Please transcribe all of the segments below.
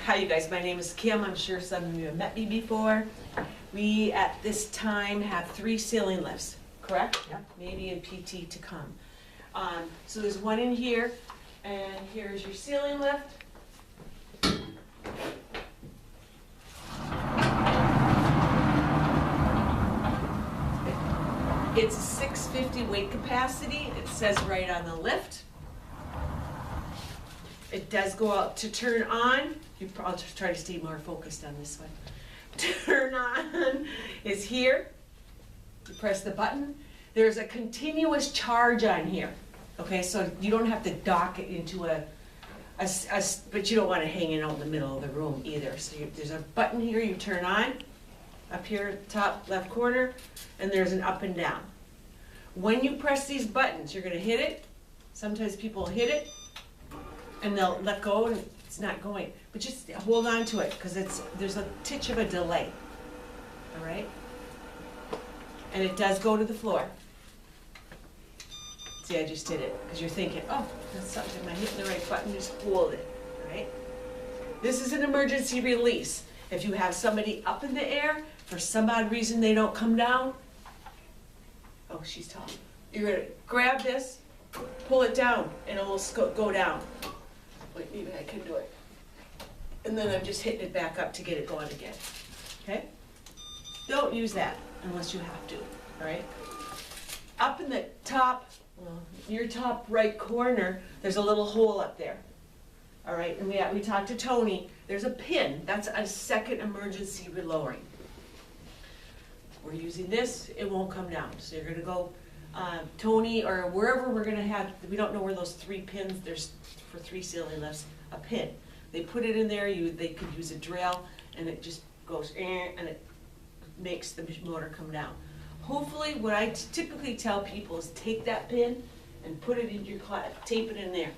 Hi, you guys. My name is Kim. I'm sure some of you have met me before. We, at this time, have 3 ceiling lifts, correct? Yeah. Maybe in PT to come. So there's one in here, and here's your ceiling lift. It's a 650 weight capacity. It says right on the lift. It does go out to turn on. I'll just try to stay more focused on this one. Turn on is here. You press the button. There's a continuous charge on here. Okay, so you don't have to dock it into but you don't want to hang it out in the middle of the room either. So there's a button here you turn on, up here, top left corner, and there's an up and down. When you press these buttons, you're going to hit it. Sometimes people hit it, and they'll let go, and it's not going. But just hold on to it, because there's a titch of a delay. All right? And it does go to the floor. See, I just did it, because you're thinking, oh, that's something, am I hitting the right button? Just hold it, all right? This is an emergency release. If you have somebody up in the air, for some odd reason they don't come down, oh, she's tall. You're gonna grab this, pull it down, and it will go down. Wait, maybe I can do it. And then I'm just hitting it back up to get it going again, okay? Don't use that unless you have to, all right? Up in the top, your top right corner, there's a little hole up there, all right? And we talked to Tony. There's a pin. That's a second emergency relowering. We're using this, it won't come down. So you're gonna go, Tony, or wherever we're gonna have, we don't know where those 3 pins, there's for 3 ceiling lifts, a pin. They put it in there, they could use a drill, and it just goes, and it makes the motor come down. Hopefully, what I typically tell people is take that pin and put it in your tape it in there,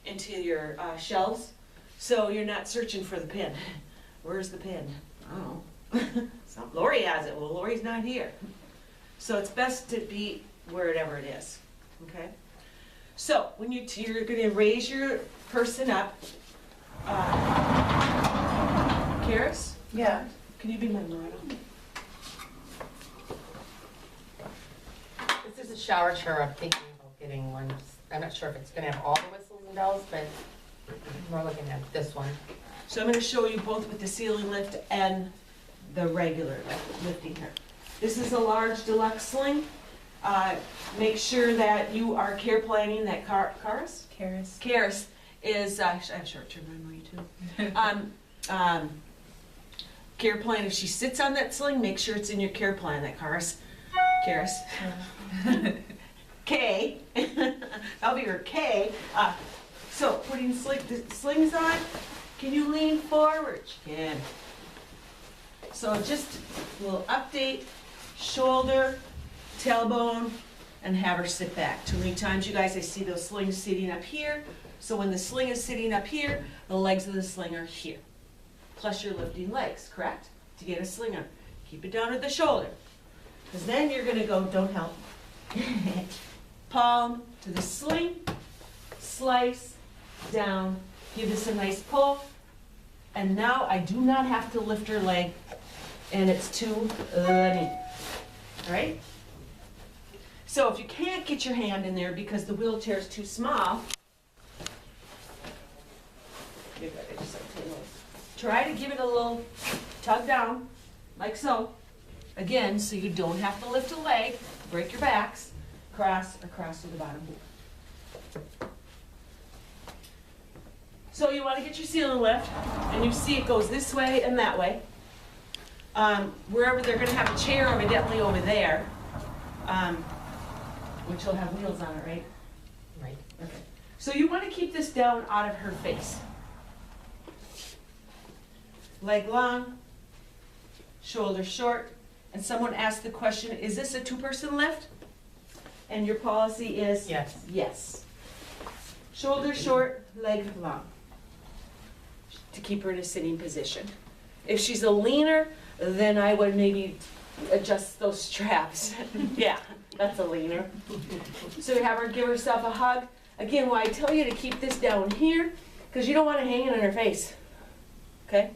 into your shelves, so you're not searching for the pin. Where's the pin? I don't know. Lori has it. Well, Lori's not here. So it's best to be wherever it is, okay? So when you're going to raise your person up, Karis? Yeah. Can you be my model? This is a shower chair. I'm thinking about getting one. I'm not sure if it's going to have all the whistles and bells, but we're looking at this one. So I'm going to show you both with the ceiling lift and the regular lifting here. This is a large deluxe sling. Make sure that you are care planning that Karis? Karis is, I have short-term memory too. Care plan, if she sits on that sling, make sure it's in your care plan that Karis. K, that'll be her K. So putting the slings on, can you lean forward? You can. So just we'll update, shoulder, tailbone, and have her sit back. Too many times, you guys, I see those slings sitting up here. So when the sling is sitting up here, the legs of the sling are here. Plus you're lifting legs, correct? To get a sling on. Keep it down at the shoulder. Because then you're gonna go, don't help. Palm to the sling, slice, down, give this a nice pull. And now I do not have to lift her leg, and it's too me. All right? So if you can't get your hand in there because the wheelchair is too small, try to give it a little tug down, like so. Again, so you don't have to lift a leg, break your backs, across to the bottom. So you want to get your ceiling lift, and you see it goes this way and that way. Wherever they're going to have a chair, evidently over there, which will have wheels on it, right? Right. Okay. So you want to keep this down out of her face. Leg long, shoulder short. And someone asked the question, is this a 2-person lift? And your policy is? Yes. Yes. Shoulder short, leg long. To keep her in a sitting position. If she's a leaner, then I would maybe adjust those straps. Yeah, that's a leaner. So you have her give herself a hug. Again, why I tell you to keep this down here, because you don't want to hang it on her face. okay?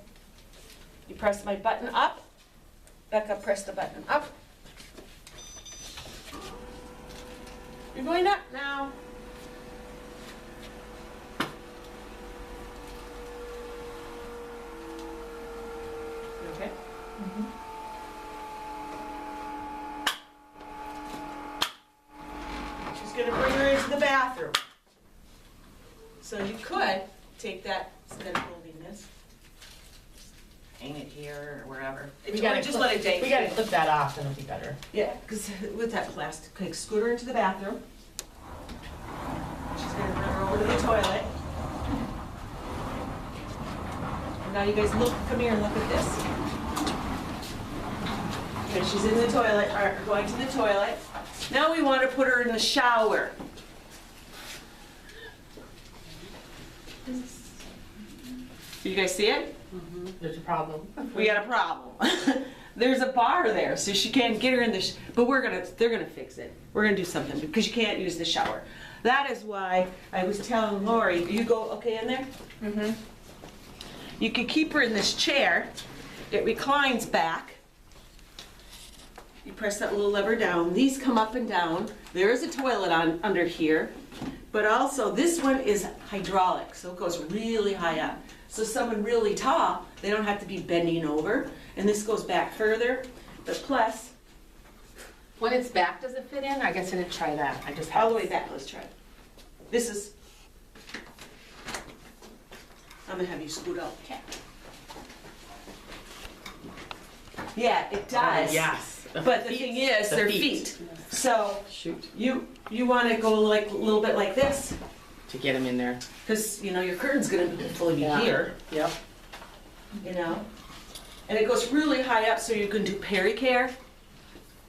You press my button up, Becca, press the button up. You're going up now. You okay? She's gonna bring her into the bathroom. So you could take that, instead of holding this, hang it here or wherever. We Or gotta just clip- let it dangle. We gotta clip that off and it'll be better. Yeah, because with that plastic, okay, scoot her into the bathroom. She's gonna run her over to the toilet. And now you guys look, come here and look at this. Okay, she's in the toilet, or going to the toilet. Now we want to put her in the shower. You guys see it? There's a problem. We got a problem. There's a bar there, so she can't get her in the, but they're gonna fix it. We're gonna do something, because you can't use the shower. That is why I was telling Lori, you go okay in there? Mm-hmm. You can keep her in this chair. It reclines back. You press that little lever down. These come up and down. There is a toilet under here, but also this one is hydraulic, so it goes really high up. So someone really tall, they don't have to be bending over. And this goes back further, but plus, When it's back, does it fit in? I guess I didn't try that. I just all have. the way back, let's try it. This is, I'm gonna have you scoot out. Yeah, it does. Yes. But the thing is, The they're feet. feet. So Shoot. you want to go like a little bit like this, To get him in there. because you know your curtain's gonna fully be Yeah. here, Yep. you know. And it goes really high up, so you can do pericare,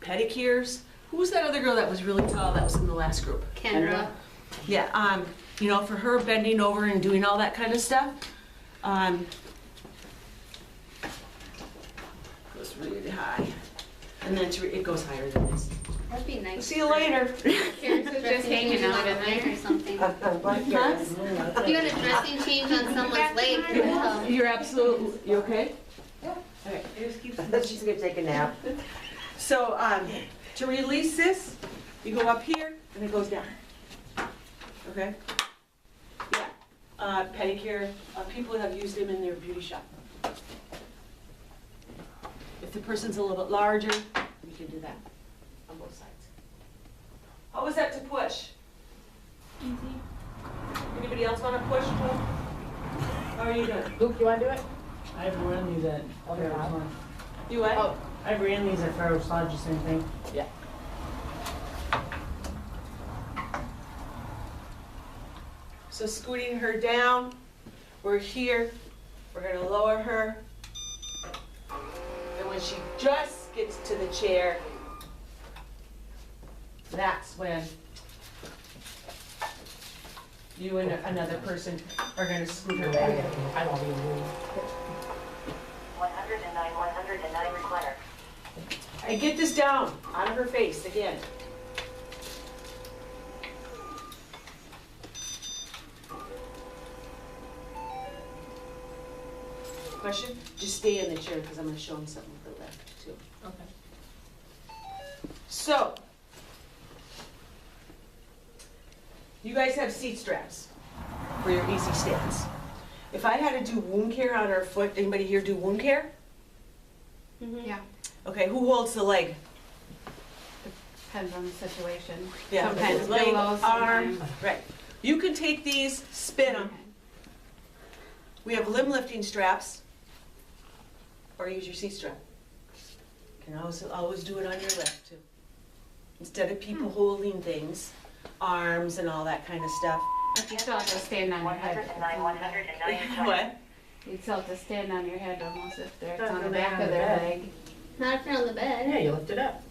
pedicures. Who was that other girl that was really tall that was in the last group? Kendra. Yeah, you know, for her bending over and doing all that kind of stuff. Goes really high, and then it goes higher than this. That'd be nice. See you later. Here's just hanging out in there or something. You got a dressing change on someone's leg. You're absolutely, you okay? Yeah. Okay, just keep. She's gonna take a nap. So, to release this, you go up here and it goes down. Okay? Yeah. Pedicure, people have used them in their beauty shop. If the person's a little bit larger, you can do that on both sides. How was that to push? Easy. Anybody else want to push? Tom? How are you doing? Luke, you wanna do it? I've run these at Okay. Farrell's Lodge. You what? Oh. I've ran these at Farrell's Lodge, the same thing. Yeah. So scooting her down, we're here, we're gonna lower her. And when she just gets to the chair, that's when you and another person are gonna scoot her back. I don't even move. 109 recliner. And get this down, out of her face again. Question? Just stay in the chair because I'm gonna show him something with the left too. Okay. So, you guys have seat straps for your easy stands. If I had to do wound care on her foot, anybody here do wound care? Yeah. Okay, who holds the leg? Depends on the situation. Yeah, Sometimes leg, pillows, arm, sometimes. right. You can take these, spin them. We have limb lifting straps, or use your seat strap. You can always do it on your left too. Instead of people holding things, arms and all that kind of stuff. But you still have to stand on your head. 109 What? You'd still have to stand on your head almost if they're Not on the if they're back on of the their bed. leg. Not if you're on the bed. Yeah, you lift it up.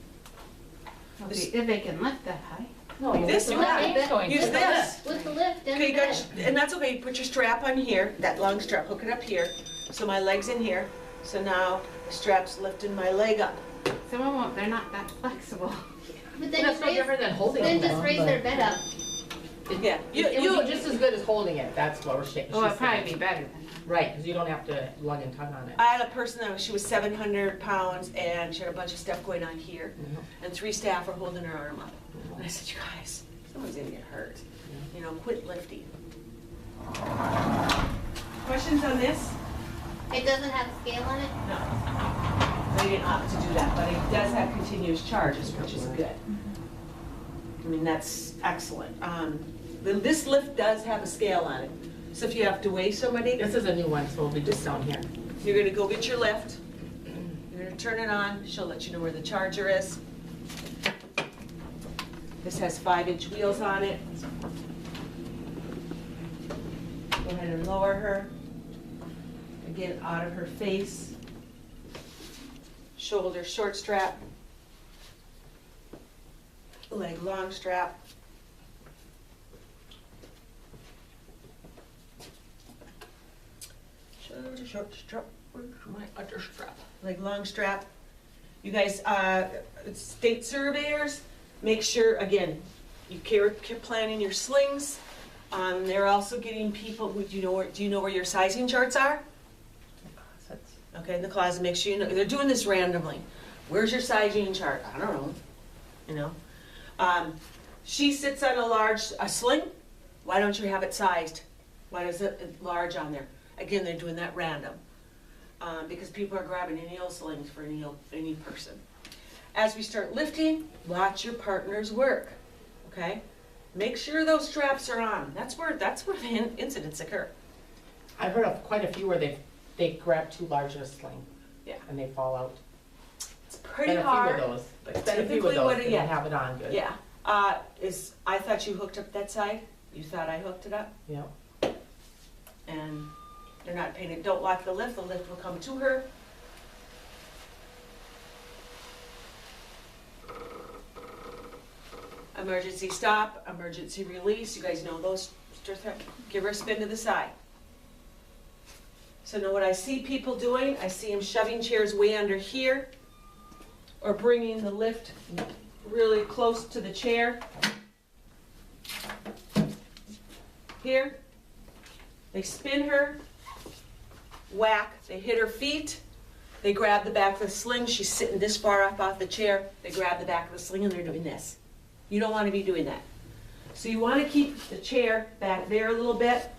If they can lift that high. No, you This lift it one. up. Lift it. Use this. With the lift and Okay, the you bed. got, and that's okay, put your strap on here, that long strap, hook it up here, so my leg's in here, so now the strap's lifting my leg up. Some of them, they're not that flexible. But then That's just no raise, different than holding then it. just raise their bed up. Yeah, It would be just as good as holding it. That's what we're shaking. Oh, it'd probably be better than that. Right, because you don't have to lug and tug on it. I had a person that she was 700 pounds and she had a bunch of stuff going on here, and 3 staff were holding her arm up. And I said, you guys, someone's gonna get hurt. You know, quit lifting. Questions on this? It doesn't have a scale on it? No. They didn't opt to do that, but it does have continuous charges, which is good. I mean, that's excellent. This lift does have a scale on it. So if you have to weigh somebody, This is a new one, so we'll be just down here. you're gonna go get your lift. You're gonna turn it on. She'll let you know where the charger is. This has 5-inch wheels on it. Go ahead and lower her. Again, out of her face. Shoulder short strap. Leg long strap. Shoulder short strap. Where's my other strap? Leg long strap. You guys, state surveyors, make sure, again, you keep planning your slings. They're also getting people, do you know where your sizing charts are? Okay, in the closet, make sure you know, they're doing this randomly. Where's your sizing chart? I don't know, you know. She sits on a sling, why don't you have it sized? Why is it large on there? Again, they're doing that random, because people are grabbing any old slings for any person. As we start lifting, watch your partner's work, okay? Make sure those straps are on. That's where the incidents occur. I've heard of quite a few where they grab too large of a sling. Yeah. And they fall out. It's pretty Been a few hard. of those. but Been a few typically of what those, it- they yeah. don't have it on good. Yeah, I thought you hooked up that side. You thought I hooked it up, Yeah. and they're not paying it. Don't lock the lift will come to her. Emergency stop, emergency release, you guys know those, give her a spin to the side. So now what I see people doing, I see them shoving chairs way under here, or bringing the lift really close to the chair. Here, they spin her, whack, they hit her feet, they grab the back of the sling, she's sitting this far up off the chair, they grab the back of the sling and they're doing this. You don't want to be doing that. So you want to keep the chair back there a little bit.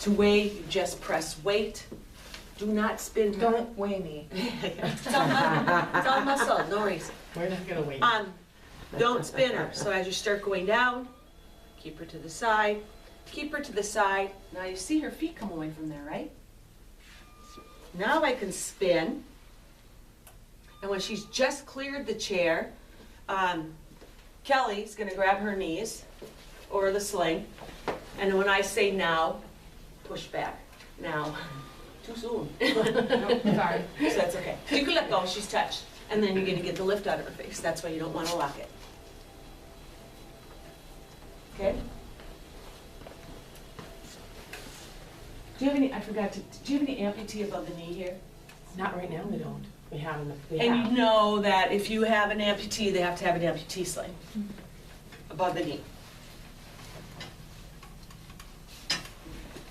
To weigh, you just press weight. Do not spin her. Don't weigh me. It's all muscle, no reason. We're not gonna wait. Don't spin her. So as you start going down, keep her to the side. Keep her to the side. Now you see her feet come away from there, right? Now I can spin. And when she's just cleared the chair, Kelly's gonna grab her knees or the sling. And when I say now, push back. Now. Too soon. Sorry. So that's okay. You can let go, she's touched. And then you're gonna get the lift out of her face. That's why you don't wanna lock it. Okay? Do you have any, do you have any amputee above the knee here? Not right now, we don't. We have enough. We And have. you know that if you have an amputee, they have to have an amputee sling above the knee.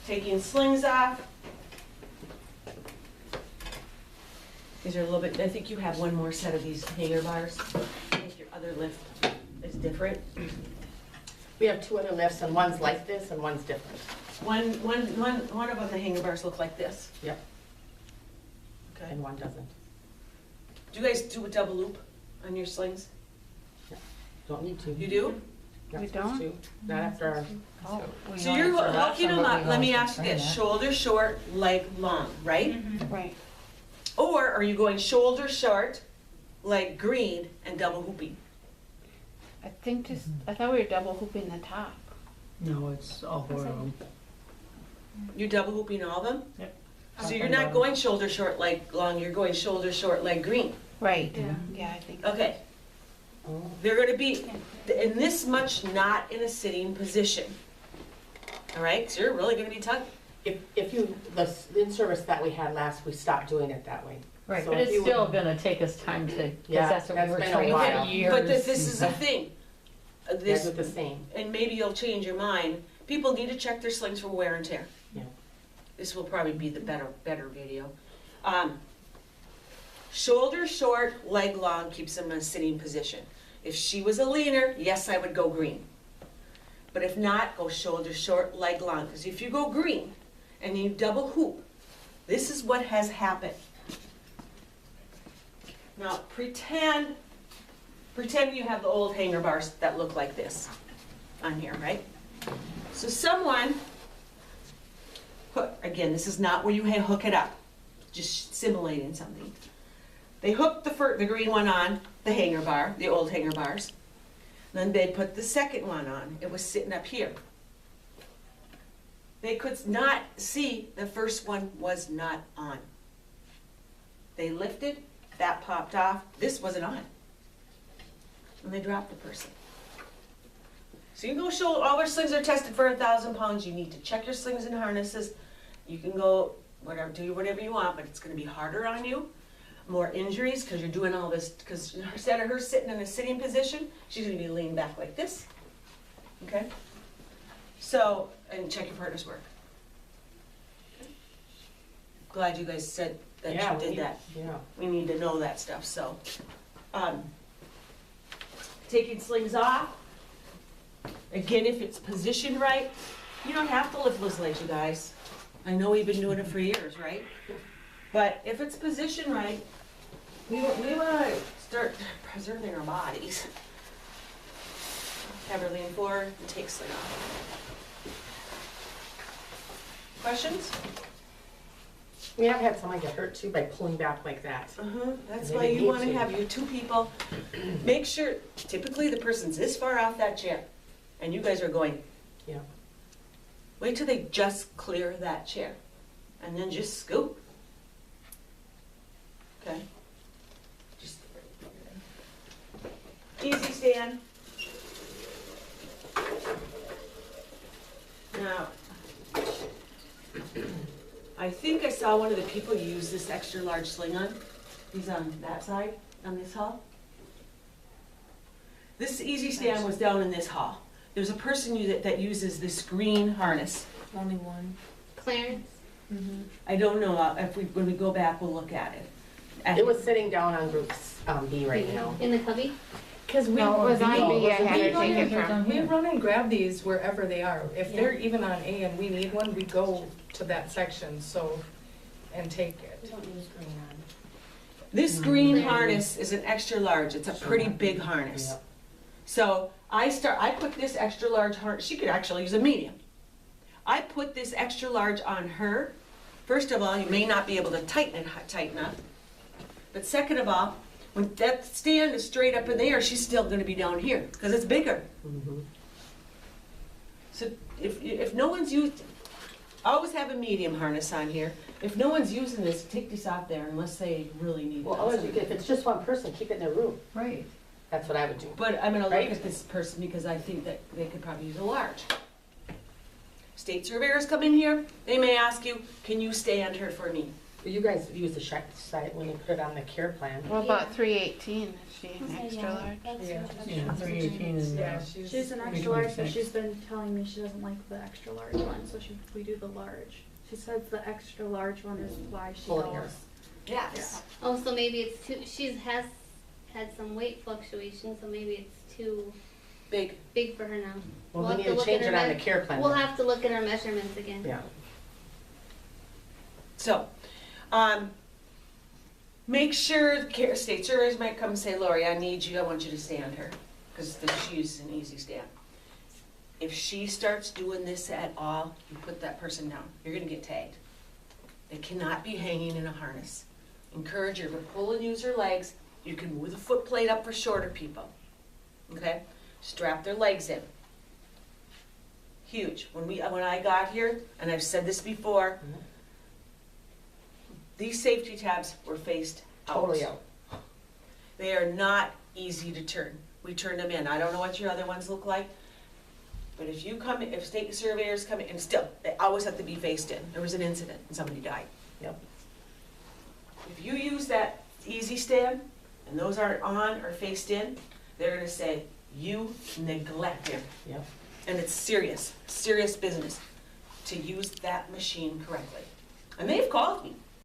Taking slings off. These are a little bit, I think you have one more set of these hanger bars. I think your other lift is different. We have 2 other lifts, and one's like this and one's different. One of them, the hanger bars look like this. Yep. Okay. And one doesn't. Do you guys do a double loop on your slings? Don't need to. You do? Not We supposed don't? to. Not after our. So you're hooking them up, let me ask you this, shoulder short, leg long, right? Right. Or are you going shoulder short, leg green, and double hooping? I think I thought we were double hooping the top. No, it's all four of them. You're double hooping all of them? Yep. So you're not going shoulder short, leg long, you're going shoulder short, leg green. Right. Yeah, I think. Okay, Oh. they're gonna be in this much not in a sitting position. All right, so you're really gonna be tugging. If you, the in-service that we had last, we stopped doing it that way. Right, So but if it's you still would- gonna take us time to, Yeah, because that's what we that's were been a trained while. for years. But this is the thing. They This, do the same. and maybe you'll change your mind, people need to check their slings for wear and tear. Yeah. This will probably be the better video. Shoulder short, leg long keeps them in a sitting position. If she was a leaner, yes, I would go green. But if not, go shoulder short, leg long. Because if you go green and you double hoop, this is what has happened. Now pretend you have the old hanger bars that look like this on here, right? So someone, again, this is not where you hook it up, just simulating something. They hooked the green one on the hanger bar, the old hanger bars. Then they put the second one on. It was sitting up here. They could not see the first one was not on. They lifted, that popped off, this wasn't on. And they dropped the person. So you can go show, all our slings are tested for 1,000 pounds. You need to check your slings and harnesses. You can go do whatever you want, but it's gonna be harder on you. More injuries, because you're doing all this, because instead of her sitting in a sitting position, she's gonna be leaning back like this, okay? So, and check your partner's work. Okay. Glad you guys said that you did that. Yeah. We need to know that stuff, so. Taking slings off. Again, if it's positioned right, you don't have to lift those legs, you guys. I know we've been doing it for years, right? But if it's positioned right, we want to start preserving our bodies. Have her lean forward and take sling off. Questions? We have had someone get hurt too by pulling back like that. That's They why didn't you need want to to. have your two people. Make sure, typically the person's this far off that chair, and you guys are going. Yeah. Wait till they just clear that chair, and then just scoop. Okay. Just easy stand. Now, I think I saw one of the people use this extra large sling on. He's on that side, on this hall. This easy stand was down in this hall. There's a person that uses this green harness. Only one. Clarence? I don't know, when we go back, we'll look at it. It was sitting down on group B right now. In the cubby? Because we, No, it was on B, I had her we take run it in- from. we run and grab these wherever they are. If they're even on A and we need one, we go to that section, so, and take it. This green harness is an extra large, it's a pretty big harness. Yep. So I put this extra large harness, she could actually use a medium. I put this extra large on her. First of all, you may not be able to tighten up. But second of all, when that stand is straight up in the air, she's still gonna be down here, because it's bigger. So if no one's used, always have a medium harness on here. If no one's using this, take this out there unless they really need Well, that. otherwise, if it's just one person, keep it in their room. Right. That's what I would do. But I'm gonna look Right. at this person because I think that they could probably use a large. State surveyors come in here, they may ask you, can you stand her for me? You guys use the check site when you put it on the care plan. What about 318? Is she an extra large? Yeah. Yeah, 318 and, Yeah, she's. She's an extra large, but 326. she's been telling me she doesn't like the extra large one, so we do the large. She says the extra large one is why she Full goes. ears. Yes. Oh, so maybe it's too, has had some weight fluctuation, so maybe it's too Big. big for her now. Well, We'll we have need to to look change at it her on the me- care plan. We'll then. have to look at our measurements again. Yeah. So, make sure the state surveyors might come and say, Lori, I want you to stand her, because she's an easy stand. If she starts doing this at all, you put that person down. You're gonna get tagged. They cannot be hanging in a harness. Encourage her to pull and use her legs. You can move the foot plate up for shorter people. Okay? Strap their legs in. Huge. When I got here, and I've said this before, these safety tabs were faced out. Totally out. They are not easy to turn. We turn them in. I don't know what your other ones look like, but if state surveyors come in, and still, they always have to be faced in. There was an incident and somebody died. Yep. If you use that easy stand, and those aren't on or faced in, they're gonna say, you neglected. Yep. And it's serious business to use that machine correctly. And they've called me.